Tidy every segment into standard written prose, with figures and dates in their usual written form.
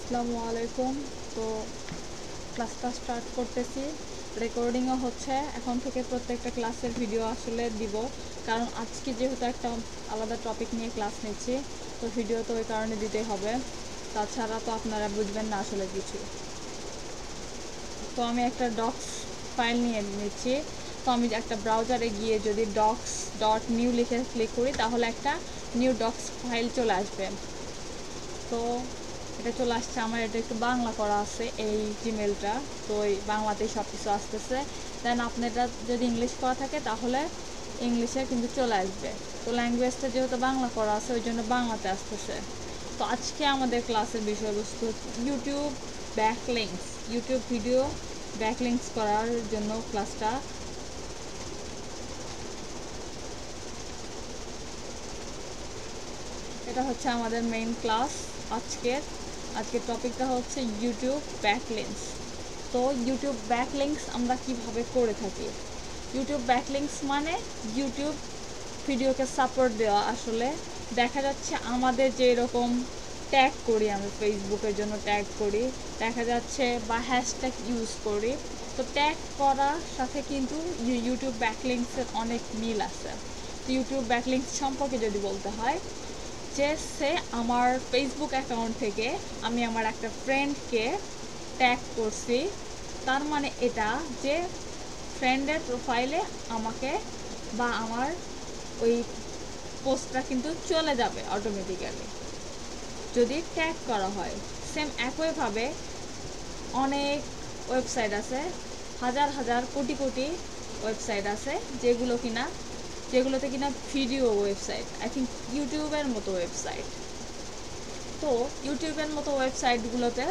আসসালামু আলাইকুম। তো ক্লাসটা স্টার্ট করতেছি, রেকর্ডিংও হচ্ছে। এখন থেকে প্রত্যেকটা ক্লাসের ভিডিও আসলে দিব, কারণ আজকে যেহেতু একটা আলাদা টপিক নিয়ে ক্লাস নিচ্ছি, তো ভিডিও তো ওই কারণে দিতেই হবে, তাছাড়া তো আপনারা বুঝবেন না আসলে কিছু। তো আমি একটা ডক্স ফাইল নিয়ে নিচ্ছি। তো আমি একটা ব্রাউজারে গিয়ে যদি docs.new লিখে ক্লিক করি, তাহলে একটা নিউ ডক্স ফাইল চলে আসবে। তো এটা চলে আসছে আমার, এটা একটু বাংলা করা আছে এই জিমেলটা, তো এই বাংলাতেই সব কিছু আসতেছে। দেন আপনারটা যদি ইংলিশ করা থাকে তাহলে ইংলিশে কিন্তু চলে আসবে। তো ল্যাঙ্গুয়েজটা যেহেতু বাংলা করা আছে ওই জন্য বাংলাতে আসতেছে। তো আজকে আমাদের ক্লাসের বিষয়বস্তু YouTube backlinks, YouTube video backlinks করার জন্য ক্লাসটা। এটা হচ্ছে আমাদের মেইন ক্লাস আজকের টপিকটা হচ্ছে ইউটিউব ব্যাকলিংকস। তো ইউটিউব ব্যাকলিংকস আমরা কিভাবে করে থাকি? ইউটিউব ব্যাকলিংকস মানে ইউটিউব ভিডিওকে সাপোর্ট দেওয়া। আসলে দেখা যাচ্ছে আমাদের যে এরকম ট্যাগ করি, আমরা ফেসবুকের জন্য ট্যাগ করি, দেখা যাচ্ছে বা হ্যাশট্যাগ ইউজ করি, তো ট্যাগ করার সাথে কিন্তু ইউটিউব ব্যাকলিংকসের অনেক মিল আছে। তো ইউটিউব ব্যাকলিংকস সম্পর্কে যদি বলতে হয়, যে সে আমার ফেসবুক অ্যাকাউন্ট থেকে আমি আমার একটা ফ্রেন্ডকে ট্যাগ করছি, তার মানে এটা যে ফ্রেন্ডের প্রোফাইলে আমাকে বা আমার ওই পোস্টটা কিন্তু চলে যাবে অটোমেটিক্যালি যদি ট্যাগ করা হয়। সেম একইভাবে অনেক ওয়েবসাইট আছে, হাজার হাজার কোটি কোটি ওয়েবসাইট আছে যেগুলোতে কিনা ভিডিও ওয়েবসাইট, আই থিঙ্ক ইউটিউবের মতো ওয়েবসাইট। তো ইউটিউবের মতো ওয়েবসাইটগুলোতে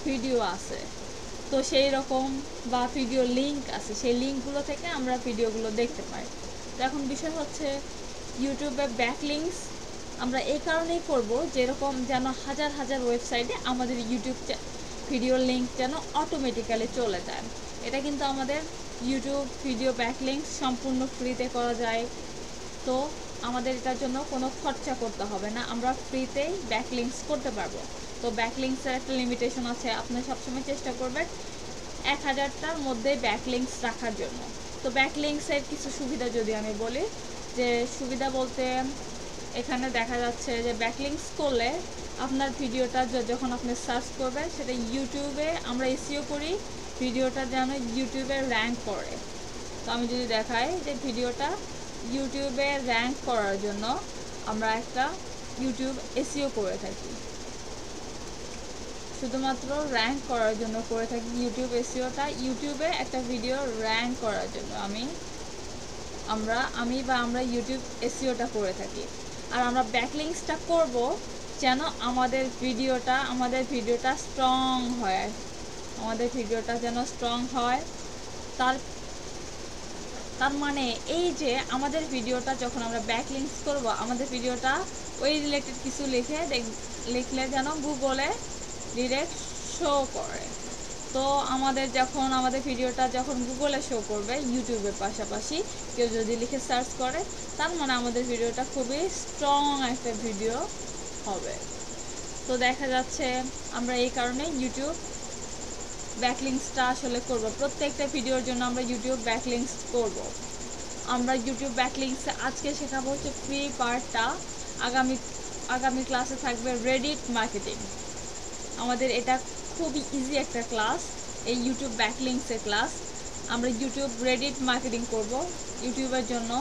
ভিডিও আছে, তো সেই রকম বা ভিডিও লিঙ্ক আছে, সেই লিঙ্কগুলো থেকে আমরা ভিডিওগুলো দেখতে পাই। তো এখন বিষয় হচ্ছে ইউটিউবে ব্যাকলিংকস আমরা এই কারণেই করব, যেরকম যেন হাজার হাজার ওয়েবসাইটে আমাদের ইউটিউব ভিডিও লিঙ্ক যেন অটোমেটিক্যালি চলে যায়। এটা কিন্তু আমাদের ইউটিউব ভিডিও ব্যাকলিংকস সম্পূর্ণ ফ্রিতে করা যায়। তো আমাদের এটার জন্য কোনো খরচা করতে হবে না, আমরা ফ্রিতেই ব্যাকলিংকস করতে পারবো। তো ব্যাকলিংকসের একটা লিমিটেশন আছে, আপনি সবসময় চেষ্টা করবেন 1000টার মধ্যে ব্যাকলিংকস রাখার জন্য। তো ব্যাকলিংকসের কিছু সুবিধা যদি আমি বলি, যে সুবিধা বলতে এখানে দেখা যাচ্ছে যে ব্যাকলিংকস করলে আপনার ভিডিওটা যখন আপনি সার্চ করবেন, সেটা ইউটিউবে আমরা এসইও করি, ভিডিওটা যেন ইউটিউবে র্যাঙ্ক করে। তো আমি যদি দেখাই যে ভিডিওটা ইউটিউবে র্যাঙ্ক করার জন্য আমরা একটা ইউটিউব এসইও করে থাকি, শুধুমাত্র র্যাঙ্ক করার জন্য করে থাকি ইউটিউব এসইওটা। ইউটিউবে একটা ভিডিও র্যাঙ্ক করার জন্য আমরা ইউটিউব এসইওটা করে থাকি। আর আমরা ব্যাকলিংকসটা করব যেন আমাদের ভিডিওটা স্ট্রং হয়, আমাদের ভিডিওটা যেন স্ট্রং হয়। তার মানে এই যে আমাদের ভিডিওটা যখন আমরা ব্যাকলিংকস করব, আমাদের ভিডিওটা ওই রিলেটেড কিছু লিখলে যেন গুগলে ডিরেক্ট শো করে। তো আমাদের ভিডিওটা যখন গুগলে শো করবে ইউটিউবের পাশাপাশি, কেউ যদি লিখে সার্চ করে, তার মানে আমাদের ভিডিওটা খুবই স্ট্রং একটা ভিডিও হবে। তো দেখা যাচ্ছে আমরা এই কারণে ইউটিউব ব্যাকলিংকসটা আসলে করব, প্রত্যেকটা ভিডিওর জন্য আমরা ইউটিউব ব্যাকলিংকস করব। আমরা ইউটিউব ব্যাকলিংকসে আজকে শেখাবো হচ্ছে ফ্রি পার্টটা, আগামী ক্লাসে থাকবে রেডিট মার্কেটিং। আমাদের এটা খুবই ইজি একটা ক্লাস, এই ইউটিউব ব্যাকলিংকসের ক্লাস। আমরা ইউটিউব রেডিট মার্কেটিং করব ইউটিউবের জন্য।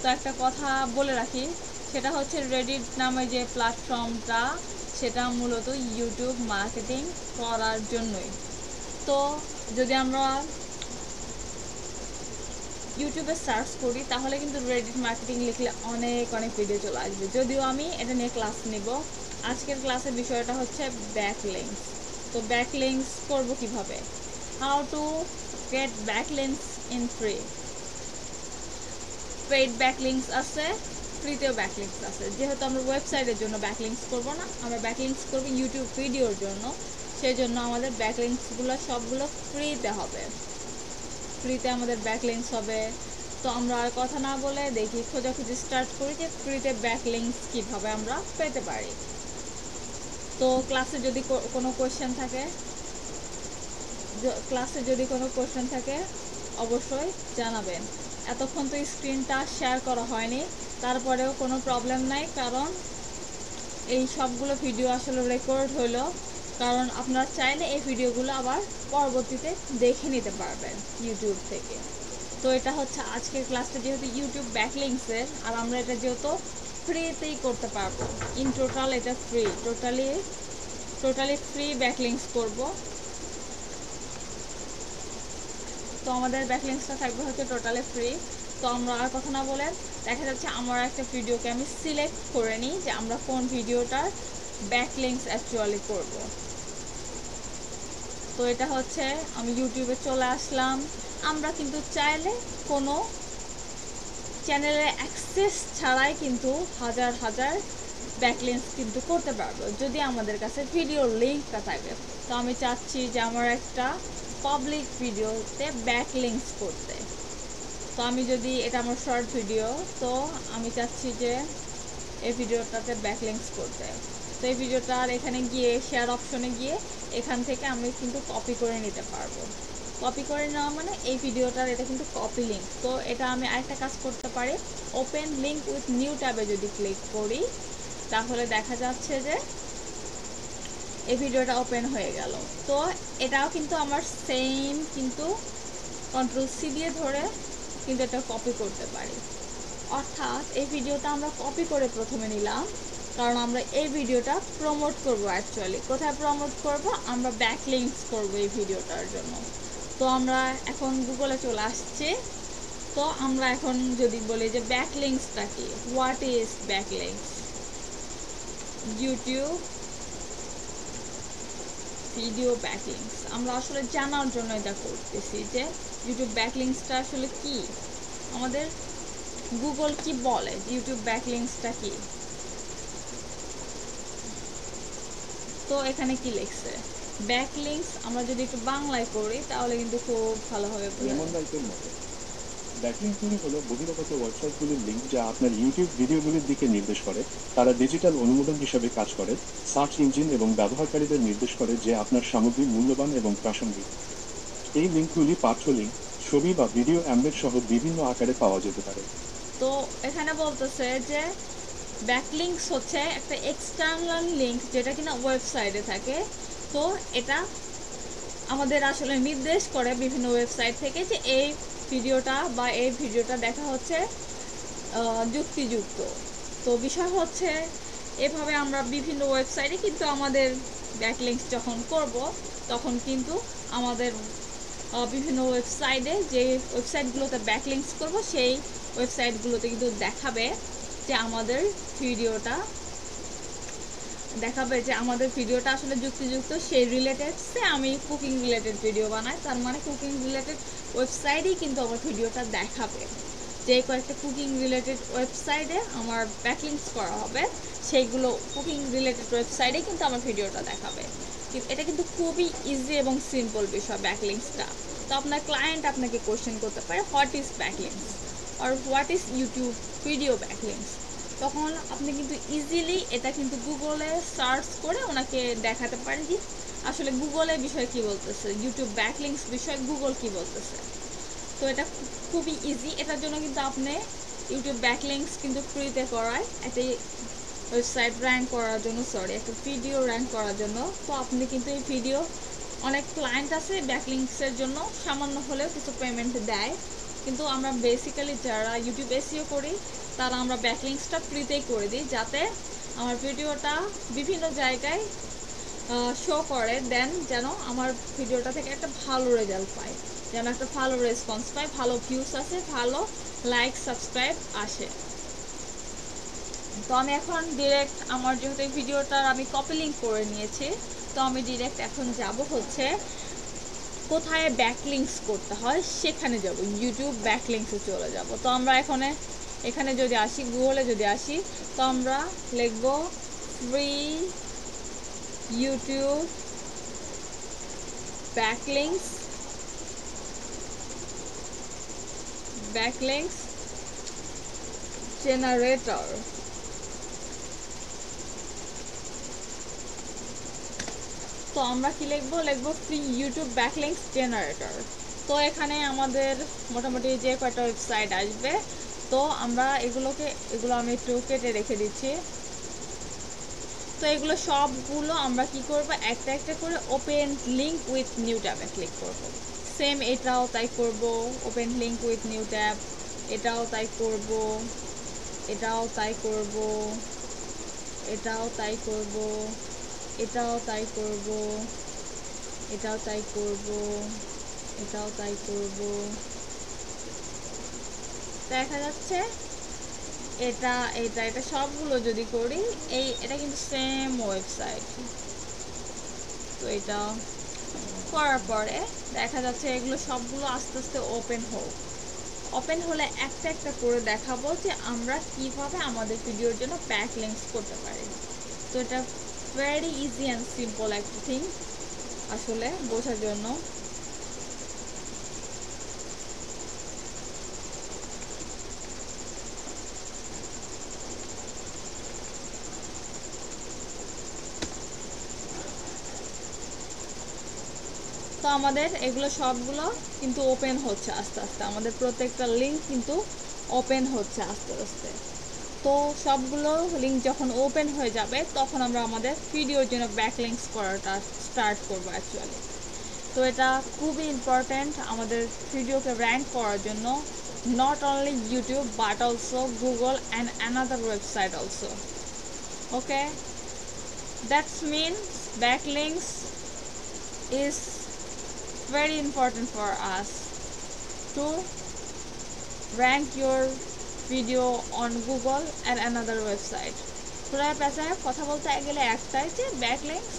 তো একটা কথা বলে রাখি, সেটা হচ্ছে রেডিট নামে যে প্ল্যাটফর্মটা, সেটা মূলত ইউটিউব মার্কেটিং করার জন্যই। তো যদি আমরা ইউটিউবে সার্চ করি তাহলে কিন্তু রেডিট মার্কেটিং লিখলে অনেক ভিডিও চলে আসবে, যদিও আমি এটা নিয়ে ক্লাস নেব। আজকের ক্লাসের বিষয়টা হচ্ছে ব্যাকলিংকস। তো ব্যাকলিংকস করব কিভাবে, how to get backlinks in free. Paid backlinks আছে, ফ্রিতেও ব্যাকলিংকস আছে। যেহেতু আমরা ওয়েবসাইটের জন্য ব্যাকলিংকস করব না, আমরা ব্যাকলিংকস করব ইউটিউব ভিডিওর জন্য, সেই জন্য আমাদের ব্যাকলিংকসগুলো সবগুলো ফ্রিতে হবে, ফ্রিতে আমাদের ব্যাকলিংকস হবে। তো আমরা আর কথা না বলে দেখি, খোঁজাখুঁজি স্টার্ট করি যে ফ্রিতে ব্যাকলিংকস কীভাবে আমরা পেতে পারি। তো ক্লাসে যদি কোনো কোয়েশ্চেন থাকে অবশ্যই জানাবেন। এতক্ষণ তো স্ক্রিনটা শেয়ার করা হয়নি, তারপরেও কোনো প্রবলেম নাই, কারণ এই সবগুলো ভিডিও আসলে রেকর্ড হলো, কারণ আপনারা চাইলে এই ভিডিওগুলো আবার পরবর্তীতে দেখে নিতে পারবেন ইউটিউব থেকে। তো এটা হচ্ছে আজকের ক্লাসটা, যেহেতু ইউটিউব ব্যাকলিংসের, আর আমরা এটা যেহেতু ফ্রিতেই করতে পারবো, ইন টোটাল এটা ফ্রি, টোটালি ফ্রি ব্যাকলিংস করব। তো আমাদের ব্যাকলিংসটা থাকবে হচ্ছে টোটালি ফ্রি। তো আমরা আর কথা না বলে দেখা যাচ্ছে আমার একটা ভিডিওকে আমি সিলেক্ট করে নিই যে আমরা কোন ভিডিওটার ব্যাকলিংস অ্যাকচুয়ালি করব। তো এটা হচ্ছে আমি ইউটিউবে চলে আসলাম। আমরা কিন্তু চাইলে কোনো চ্যানেলের অ্যাক্সেস ছাড়াই কিন্তু হাজার হাজার ব্যাকলিংস কিন্তু করতে পারবো যদি আমাদের কাছে ভিডিওর লিঙ্কটা থাকে। তো আমি চাচ্ছি যে আমার একটা পাবলিক ভিডিওতে ব্যাকলিংস করতে। তো আমি যদি এটা আমার শর্ট ভিডিও, তো আমি চাচ্ছি যে এই ভিডিওটাতে ব্যাকলিংস করতে। তো এই ভিডিওটার এখানে গিয়ে শেয়ার অপশনে গিয়ে এখান থেকে আমি কিন্তু কপি করে নিতে পারবো। কপি করে নেওয়া মানে এই ভিডিওটার এটা কিন্তু কপি লিঙ্ক। তো এটা আমি আরেকটা কাজ করতে পারি, ওপেন লিঙ্ক উইথ নিউ ট্যাবে যদি ক্লিক করি তাহলে দেখা যাচ্ছে যে এই ভিডিওটা ওপেন হয়ে গেল। তো এটাও কিন্তু আমার সেম কিন্তু Ctrl+C দিয়ে ধরে কিন্তু এটা কপি করতে পারি। অর্থাৎ এই ভিডিওটা আমরা কপি করে প্রথমে নিলাম, কারণ আমরা এই ভিডিওটা প্রমোট করব। অ্যাকচুয়ালি কোথায় প্রমোট করব? আমরা ব্যাকলিংকস করব এই ভিডিওটার জন্য। তো আমরা এখন গুগলে চলে আসছি। তো আমরা এখন যদি বলি যে ব্যাকলিংকসটা কি, what is backlinks, YouTube video backlinks, আমরা আসলে জানার জন্য এটা করতেছি যে ইউটিউব ব্যাকলিংকসটা আসলে কি, আমাদের গুগল কি বলে ইউটিউব ব্যাকলিংকসটা কি। তো এখানে কি লিখছে, ব্যাকলিংকস আমরা যদি একটু বাংলায় করি তাহলে কিন্তু খুব ভালোভাবে বোঝা যাবে। ব্যাকলিংকগুলি হলো বহিরাগত ওয়েবসাইটগুলির লিঙ্ক যা আপনার ইউটিউব ভিডিওগুলির দিকে নির্দেশ করে। তারা ডিজিটাল অনুমোদন হিসাবে কাজ করে, সার্চ ইঞ্জিন এবং ব্যবহারকারীদের নির্দেশ করে যে আপনার সামগ্রী মূল্যবান এবং প্রাসঙ্গিক। এই লিঙ্কগুলি পাঠ্য লিঙ্ক, ছবি বা ভিডিও এমবেড সহ বিভিন্ন আকারে পাওয়া যেতে পারে। তো এখানে বলতেছে যে ব্যাকলিংকস হচ্ছে একটা এক্সটার্নাল লিঙ্ক যেটা কিনা ওয়েবসাইটে থাকে। তো এটা আমাদের আসলে নির্দেশ করে বিভিন্ন ওয়েবসাইট থেকে যে এই ভিডিওটা দেখা হচ্ছে যুক্তিযুক্ত। তো বিষয় হচ্ছে এভাবে আমরা বিভিন্ন ওয়েবসাইটে কিন্তু আমাদের ব্যাকলিংকস যখন করব তখন কিন্তু আমাদের বিভিন্ন ওয়েবসাইটে যে ওয়েবসাইটগুলোতে ব্যাকলিংকস করব সেই ওয়েবসাইটগুলোতে কিন্তু দেখাবে যে আমাদের ভিডিওটা আসলে যুক্তিযুক্ত, সেই রিলেটেডসে আমি কুকিং রিলেটেড ভিডিও বানাই, তার মানে কুকিং রিলেটেড ওয়েবসাইটেই কিন্তু আমার ভিডিওটা দেখাবে। যে কয়েকটা কুকিং রিলেটেড ওয়েবসাইটে আমার ব্যাকলিংকস করা হবে সেইগুলো কুকিং রিলেটেড ওয়েবসাইটে কিন্তু আমার ভিডিওটা দেখাবে। এটা কিন্তু খুবই ইজি এবং সিম্পল বিষয় ব্যাকলিংকসটা। তো আপনার ক্লায়েন্ট আপনাকে কোশ্চেন করতে পারে হোয়াট ইজ ব্যাকলিংকস আর what is YouTube video backlinks, তখন আপনি কিন্তু ইজিলি এটা কিন্তু গুগলে সার্চ করে ওনাকে দেখাতে পারেন যে আসলে গুগলের বিষয়ে কি বলতেছে, ইউটিউব ব্যাকলিংকস বিষয়ে গুগল কি বলতেছে। তো এটা খুবই ইজি। এটার জন্য কিন্তু আপনি ইউটিউব ব্যাকলিংকস কিন্তু ফ্রিতে করায় একটা ওয়েবসাইট র্যাঙ্ক করার জন্য, একটা ভিডিও র্যাঙ্ক করার জন্য। তো আপনি কিন্তু এই ভিডিও, অনেক ক্লায়েন্ট আছে ব্যাকলিংকসের জন্য সামান্য হলেও কিছু পেমেন্ট দেয়, কিন্তু আমরা বেসিক্যালি যারা ইউটিউব এসইও করি তারা আমরা ব্যাকলিংকসটা ফ্রিতেই করে দিই, যাতে আমার ভিডিওটা বিভিন্ন জায়গায় শো করে, দেন যেন আমার ভিডিওটা থেকে একটা ভালো রেজাল্ট পায়, যেন একটা ভালো রেসপন্স পায়, ভালো ভিউস আসে, ভালো লাইক সাবস্ক্রাইব আসে। তো আমি এখন ডিরেক্ট আমার যেহেতু এই ভিডিওটার আমি কপি লিঙ্ক করে নিয়েছি, তো আমি ডিরেক্ট এখন যাব হচ্ছে কোথায় ব্যাকলিংকস করতে হয় সেখানে যাব, ইউটিউব ব্যাকলিংকসে চলে যাব। তো আমরা এখানে যদি আসি, গুগলে যদি আসি, তো আমরা লিখব ফ্রি ইউটিউব ব্যাকলিংকস জেনারেটর। তো আমরা কি লিখবো ফ্রি ইউটিউব ব্যাকলিংকস জেনারেটর। তো এখানে আমাদের মোটামুটি যে কয়টা ওয়েবসাইট আসবে, তো আমরা এগুলো আমি একটু কেটে রেখে দিচ্ছি। তো এগুলো সবগুলো আমরা কি করব, একটা একটা করে ওপেন লিঙ্ক উইথ নিউ ট্যাবে ক্লিক করব। সেম এটাও তাই করব, open link with new tab, এটাও তাই করব, এটাও তাই করব, এটাও তাই করব, এটাও তাই করব, এটাও তাই করব, এটাও তাই করব। দেখা যাচ্ছে এটা এটা এটা সবগুলো যদি করি, এটা কিন্তু সেম ওয়েবসাইট। তো এটা করার পরে দেখা যাচ্ছে এগুলো সবগুলো আস্তে আস্তে ওপেন হলে একটা একটা করে দেখাবো যে আমরা কিভাবে আমাদের ভিডিওর জন্য ব্যাকলিংকস করতে পারি। তো এটা ভেরি ইজি অ্যান্ড সিম্পল একটা থিং আসলে বোঝার জন্য। তো আমাদের এগুলো সবগুলো কিন্তু ওপেন হচ্ছে আস্তে আস্তে, আমাদের প্রত্যেকটা লিঙ্ক কিন্তু ওপেন হচ্ছে আস্তে আস্তে। তো সবগুলো লিঙ্ক যখন ওপেন হয়ে যাবে তখন আমরা আমাদের ভিডিওর জন্য ব্যাকলিংকস করাটা স্টার্ট করবো অ্যাকচুয়ালি। তো এটা খুবই ইম্পর্ট্যান্ট আমাদের ভিডিওকে র্যাঙ্ক করার জন্য, not only YouTube but also Google and another website also. Okay, that's mean backlinks is very important for us to rank your video on Google and another website. পুরাই পেঁচায় কথা বলতে গেলে একটাই যে ব্যাকলিংকস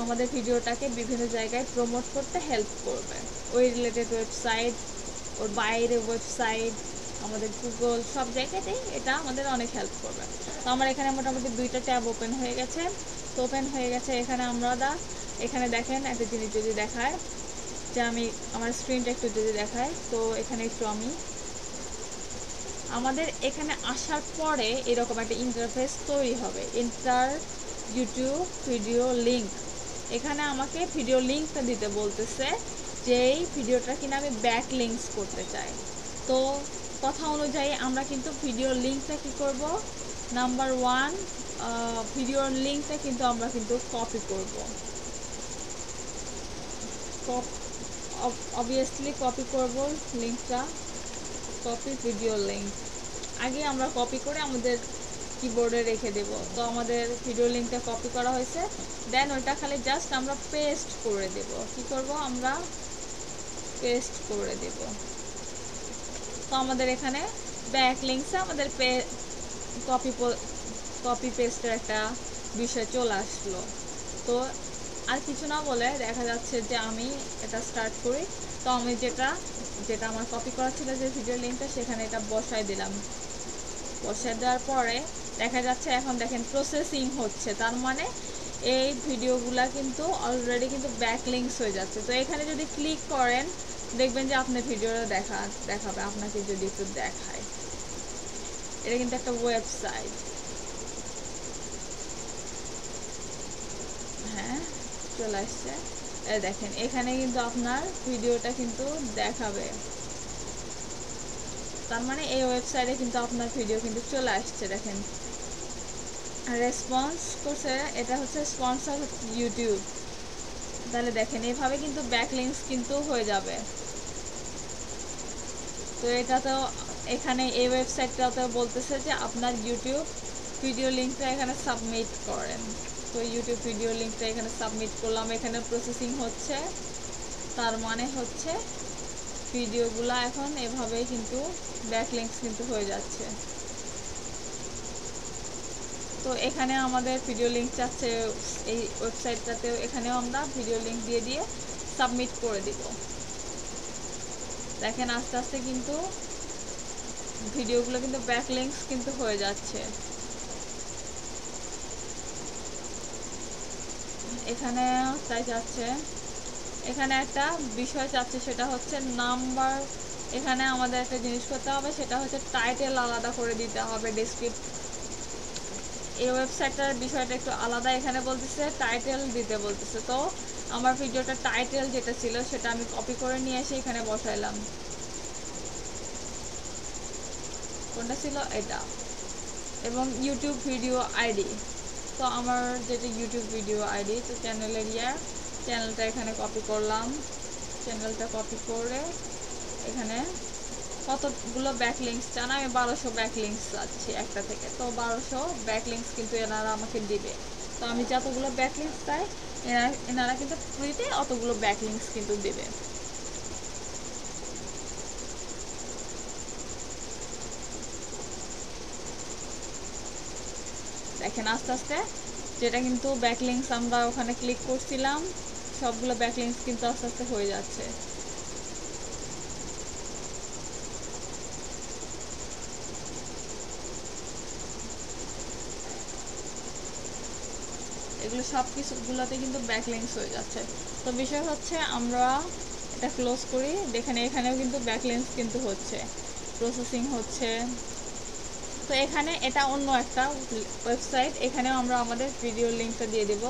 আমাদের ভিডিওটাকে বিভিন্ন জায়গায় প্রমোট করতে হেল্প করবে। ওই রিলেটেড ওয়েবসাইট, ওর বাইরে ওয়েবসাইট, আমাদের গুগল, সব জায়গাতেই এটা আমাদের অনেক হেল্প করবে। তো আমার এখানে মোটামুটি 2টা ট্যাব ওপেন হয়ে গেছে। তো ওপেন হয়ে গেছে, এখানে দেখেন একটা জিনিস যদি দেখায়, যে আমি আমার স্ক্রিনটা একটু যদি দেখায়, তো এখানে একটু আমাদের এখানে আসার পরে এরকম একটা ইন্টারফেস তৈরি হবে, ইন্টার ইউটিউব ভিডিও লিঙ্ক। এখানে আমাকে ভিডিও লিঙ্কটা দিতে বলতেছে যে এই ভিডিওটা কিনা আমি ব্যাকলিংকস করতে চাই। তো কথা অনুযায়ী আমরা কিন্তু ভিডিও লিঙ্কটা কি করব, নাম্বার 1 ভিডিওর লিঙ্কটা কিন্তু আমরা কিন্তু কপি করব। অবভিয়াসলি কপি করব লিঙ্কটা, কপি ভিডিও লিঙ্ক আগে আমরা কপি করে আমাদের কিবোর্ডে রেখে দেব। তো আমাদের ভিডিও লিঙ্কটা কপি করা হয়েছে, দেন ওইটা খালি জাস্ট আমরা পেস্ট করে দেব। কি করব, আমরা পেস্ট করে দেব। তো আমাদের এখানে ব্যাকলিংকসে আমাদের কপি পেস্টের একটা বিষয় চলে আসলো। তো আর কিছু না বলে দেখা যাচ্ছে যে আমি এটা স্টার্ট করি। তো আমি যেটা আমার কপি করা ছিল যে ভিডিও লিঙ্কটা, সেখানে এটা বসাই দিলাম। বসাই দেওয়ার পরে দেখা যাচ্ছে এখন দেখেন প্রসেসিং হচ্ছে, তার মানে এই ভিডিওগুলা কিন্তু অলরেডি কিন্তু ব্যাকলিংকস হয়ে যাচ্ছে। তো এখানে যদি ক্লিক করেন দেখবেন যে আপনার ভিডিওটা দেখাবে। আপনাকে যদি একটু দেখায়, এটা কিন্তু একটা ওয়েবসাইট, হ্যাঁ চলে আসছে। দেখেন এখানে কিন্তু আপনার ভিডিওটা কিন্তু দেখাবে, তার মানে এই ওয়েবসাইটে কিন্তু আপনার ভিডিও কিন্তু চলে আসছে। দেখেন রেসপন্স করছে, এটা হচ্ছে স্পন্সর ইউটিউব। তাহলে দেখেন এইভাবে কিন্তু ব্যাকলিংকস কিন্তু হয়ে যাবে। তো এটা তো এখানে এই ওয়েবসাইটটাতে বলতেছে যে আপনার ইউটিউব ভিডিও লিঙ্কটা এখানে সাবমিট করেন। তো ইউটিউব ভিডিও লিঙ্কটা এখানে সাবমিট করলাম, এখানে প্রসেসিং হচ্ছে, তার মানে হচ্ছে ভিডিওগুলো এখন এভাবেই কিন্তু ব্যাকলিংকস কিন্তু হয়ে যাচ্ছে। তো এখানে আমাদের ভিডিও লিঙ্ক চাচ্ছে এই ওয়েবসাইটটাতেও, এখানেও আমরা ভিডিও লিঙ্ক দিয়ে সাবমিট করে দিব। দেখেন আস্তে আস্তে কিন্তু ভিডিওগুলো কিন্তু ব্যাকলিংকস কিন্তু হয়ে যাচ্ছে। এখানে তাই যাচ্ছে, এখানে একটা বিষয় চাচ্ছে, সেটা হচ্ছে নাম্বার। এখানে আমাদের একটা জিনিস করতে হবে, সেটা হচ্ছে টাইটেল আলাদা করে দিতে হবে, এই ওয়েবসাইটটার বিষয়টা একটু আলাদা। এখানে বলতেছে টাইটেল দিতে বলতেছে, তো আমার ভিডিওটা টাইটেল যেটা ছিল সেটা আমি কপি করে নিয়ে এসে এখানে বসাইলাম। কোনটা ছিল? এটা। এবং ইউটিউব ভিডিও আইডি, তো আমার যেটা ইউটিউব ভিডিও আইডি, তো চ্যানেলটা এখানে কপি করলাম। চ্যানেলটা কপি করে এখানে কতগুলো ব্যাকলিংকস চান? আমি 1200 ব্যাকলিংকস চাচ্ছি একটা থেকে, তো 1200 ব্যাকলিংকস কিন্তু এনারা আমাকে দিবে। তো আমি যতগুলো ব্যাকলিংকস চাই এনারা কিন্তু ফ্রিতে অতগুলো ব্যাকলিংকস কিন্তু দিবে। দেখেন আস্তে আস্তে যেটা কিন্তু ব্যাকলিংকস আমরা ওখানে ক্লিক করছিলাম, সবগুলো ব্যাকলিংকস কিন্তু আস্তে আস্তে হয়ে যাচ্ছে। এগুলো সব কিছুগুলোতে কিন্তু ব্যাকলিংকস হয়ে যাচ্ছে। তো বিষয় হচ্ছে আমরা এটা ক্লোজ করি। দেখেন এখানেও কিন্তু ব্যাকলিংকস কিন্তু হচ্ছে, প্রসেসিং হচ্ছে। তো এখানে এটা অন্য একটা ওয়েবসাইট, এখানেও আমরা আমাদের ভিডিও লিঙ্কটা দিয়ে দেব।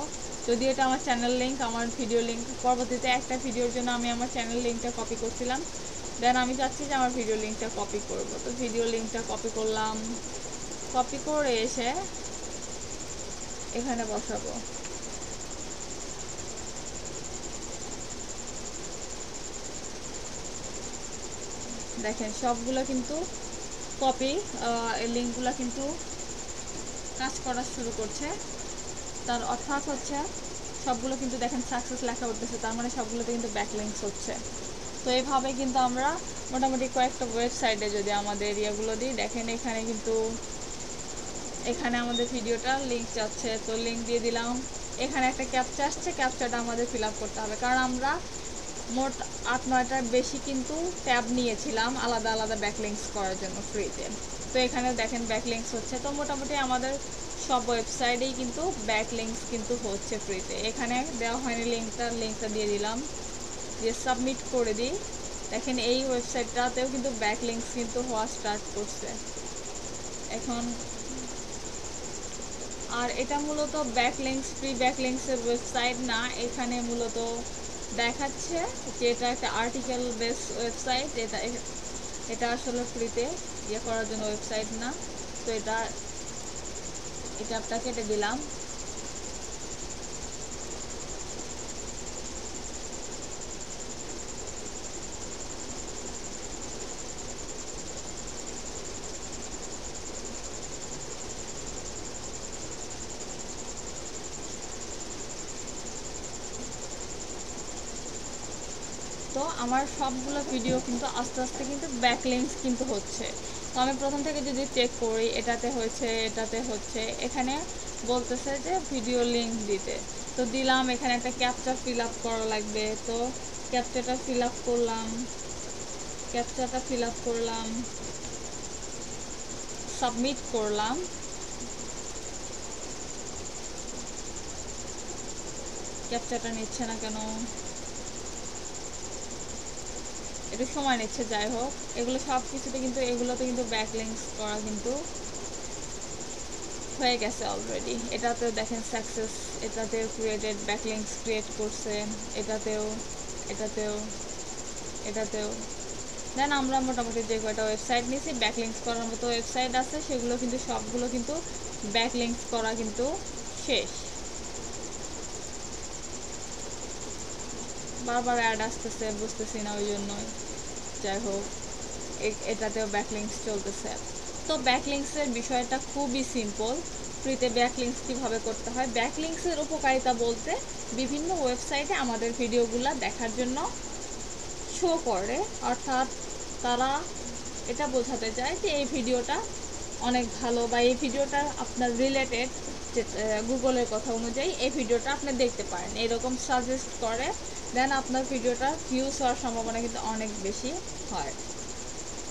যদি এটা আমার চ্যানেল লিঙ্ক, আমার ভিডিও লিঙ্ক, পরবর্তীতে একটা ভিডিওর জন্য আমি আমার চ্যানেল লিঙ্কটা কপি করছিলাম, দেন আমি চাচ্ছি যে আমার ভিডিও লিঙ্কটা কপি করব। তো ভিডিও লিঙ্কটা কপি করলাম, কপি করে এসে এখানে বসাবো। দেখেন সবগুলো কিন্তু কপি, এই লিঙ্কগুলো কিন্তু কাজ করা শুরু করছে। তার অর্থাৎ হচ্ছে সবগুলো কিন্তু দেখেন সাকসেস লেখা উঠতেছে, তার মানে সবগুলোতে কিন্তু ব্যাকলিংকস হচ্ছে। তো এইভাবে কিন্তু আমরা মোটামুটি কয়েকটা ওয়েবসাইটে যদি আমাদের এরিয়াগুলো দিই, দেখেন এখানে কিন্তু এখানে আমাদের ভিডিওটা লিঙ্ক যাচ্ছে, তো লিঙ্ক দিয়ে দিলাম। এখানে একটা ক্যাপচা আসছে, ক্যাপচাটা আমাদের ফিল আপ করতে হবে, কারণ আমরা মোট 8-9টার বেশি কিন্তু ট্যাব নিয়েছিলাম আলাদা আলাদা ব্যাকলিংকস করার জন্য ফ্রিতে। তো এখানে দেখেন ব্যাকলিংকস হচ্ছে। তো মোটামুটি আমাদের সব ওয়েবসাইটেই কিন্তু ব্যাকলিংকস কিন্তু হচ্ছে ফ্রিতে। এখানে দেওয়া হয়নি লিঙ্কটা দিয়ে দিলাম, দিয়ে সাবমিট করে দিই। দেখেন এই ওয়েবসাইটটাতেও কিন্তু ব্যাকলিংকস কিন্তু হওয়া স্টার্ট করছে এখন। আর এটা মূলত ব্যাকলিংকস, ফ্রি ব্যাকলিংকসের ওয়েবসাইট না। এখানে মূলত দেখাচ্ছে যে এটা একটা আর্টিকেল বেস ওয়েবসাইট, এটা আসলে ফ্রিতে ইয়ে করার জন্য ওয়েবসাইট না। তো এটা কেটে দিলাম। তো আমার সবগুলো ভিডিও কিন্তু আস্তে আস্তে কিন্তু ব্যাকলিংকস কিন্তু হচ্ছে। তো আমি প্রথম থেকে যদি চেক করি, এটাতে হচ্ছে, এখানে বলতেছে যে ভিডিও লিঙ্ক দিতে, তো দিলাম। এখানে একটা ক্যাপচা ফিল আপ করা লাগবে, তো ক্যাপচাটা ফিল আপ করলাম, সাবমিট করলাম। ক্যাপচাটা নিচ্ছে না কেন, একটু সময় নিচ্ছে। যাই হোক, এগুলো সব কিছুতে কিন্তু এগুলোতে কিন্তু ব্যাকলিংকস করা কিন্তু হয়ে গেছে অলরেডি। এটাতেও দেখেন সাকসেস, এটাতেও ক্রিয়েটেড ব্যাকলিংকস ক্রিয়েট করছে, এটাতেও। দেন আমরা মোটামুটি যে কয়টা ওয়েবসাইট নিয়েছি ব্যাকলিংকস করার মতো ওয়েবসাইট আছে, সেগুলো কিন্তু সবগুলো কিন্তু ব্যাকলিংকস করা কিন্তু শেষ। বারবার অ্যাড আসতেছে, বুঝতেছি না ওই জন্যই। যাই হোক, এটাতেও ব্যাকলিংকস চলতেছে। তো ব্যাকলিংকসের বিষয়টা খুবই সিম্পল। ফ্রিতে ব্যাকলিংকস কীভাবে করতে হয়, ব্যাকলিংকসের উপকারিতা বলতে বিভিন্ন ওয়েবসাইটে আমাদের ভিডিওগুলো দেখার জন্য শো করে, অর্থাৎ তারা এটা বোঝাতে চায় যে এই ভিডিওটা অনেক ভালো, বা এই ভিডিওটা আপনার রিলেটেড, যে গুগলের কথা অনুযায়ী এই ভিডিওটা আপনি দেখতে পারেন, এরকম সাজেস্ট করে। দেন আপনার ভিডিওটা ভিউজ হওয়ার সম্ভাবনা কিন্তু অনেক বেশি হয়।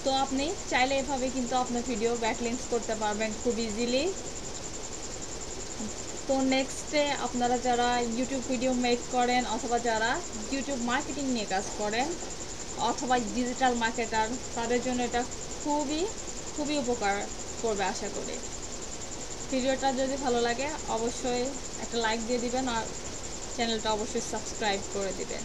তো আপনি চাইলে এভাবে কিন্তু আপনার ভিডিও ব্যাকলিংকস করতে পারবেন খুব ইজিলি। তো নেক্সটে আপনারা যারা ইউটিউব ভিডিও মেক করেন, অথবা যারা ইউটিউব মার্কেটিং নিয়ে কাজ করেন, অথবা ডিজিটাল মার্কেটার, তাদের জন্য এটা খুবই উপকার করবে আশা করি। ভিডিওটা যদি ভালো লাগে অবশ্যই একটা লাইক দিয়ে দিবেন আর চ্যানেলটা অবশ্যই সাবস্ক্রাইব করে দিবেন।